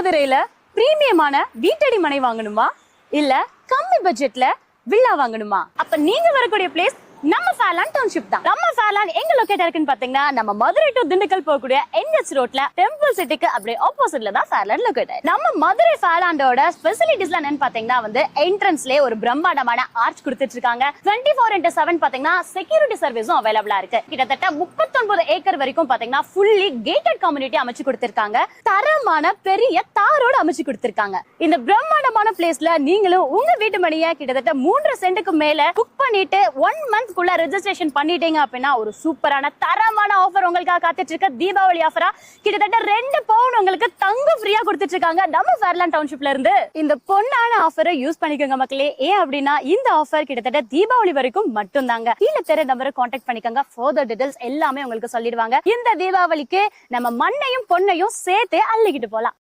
மதுரையில பிரீமியமான வீட்டடி மனை வாங்கணுமா இல்ல கம்மி பட்ஜெட்ல வில்லா வாங்கணுமா? அப்ப நீங்க வரக்கூடிய பிளேஸ் நம்ம ஃபேர்லாண்ட் டவுன்ஷிப் தான். நம்ம ஃபேர்லாண்ட் எங்க லொகேட் இருக்குன்னு பாத்தீங்கன்னா நம்ம மதுரை டு திண்டுக்கல் போகக்கூடிய NH ரோட்ல டெம்பிள் சிட்டிக்கு அப்படியே ஆப்போசிட்ல தான் ஃபேர்லாண்ட் லொகேட். நம்ம மதுரை ஃபேர்லாண்டோட ஸ்பெஷலிட்டிஸ்ல என்னன்னு பாத்தீங்கன்னா வந்து என்ட்ரன்ஸ்லயே ஒரு பிரம்மாண்டமான ஆர்ச் கொடுத்துட்டு இருக்காங்க. 24x7 பாத்தீங்கன்னா செக்யூரிட்டி சர்வீஸும் அவைலபிளா இருக்கு. கிட்டத்தட்ட 39 ஏக்கர் வரைக்கும் பாத்தீங்கன்னா ஃபுல்லி கேட்டட் கம்யூனிட்டி அமைச்சு கொடுத்திருக்காங்க. தரமான பெரிய தாரோடு அமைச்சு கொடுத்திருக்காங்க. இந்த பிரம்மாண்டமான பிளேஸ்ல நீங்களும் உங்க வீட்டு மணியை கிட்டத்தட்ட 3 சென்ட்டுக்கு மேல புக் பண்ணிட்டு 1 month ரெஜிஸ்ட்ரேஷன் பண்ணிட்டீங்க அப்படின்னா ஒரு சூப்பரான தரமான ஆஃபர் உங்களுக்காக காத்துட்டு இருக்க. தீபாவளி ஆஃபரா கிட்டத்தட்ட 2 பவுன் உங்களுக்கு தங்கம் ஃப்ரீயா கொடுத்துட்டு இருக்காங்க நம்ம ஃபேர்லாண்ட் டவுன்ஷிப்ல இருந்து. இந்த பொன்னான ஆஃபரை யூஸ் பண்ணிக்கோங்க மக்களே. ஏன் அப்படின்னா இந்த ஆஃபர் கிட்டத்தட்ட தீபாவளி வரைக்கும் மட்டும் தாங்க. கீழே தெரிய நம்பரை கான்டாக்ட் பண்ணிக்கோங்க. ஃபர்தர் டீடைல்ஸ் எல்லாமே உங்களுக்கு சொல்லிடுவாங்க. இந்த தீபாவளிக்கு நம்ம மண்ணையும் பொண்ணையும் சேர்த்து அள்ளிக்கிட்டு போலாம்.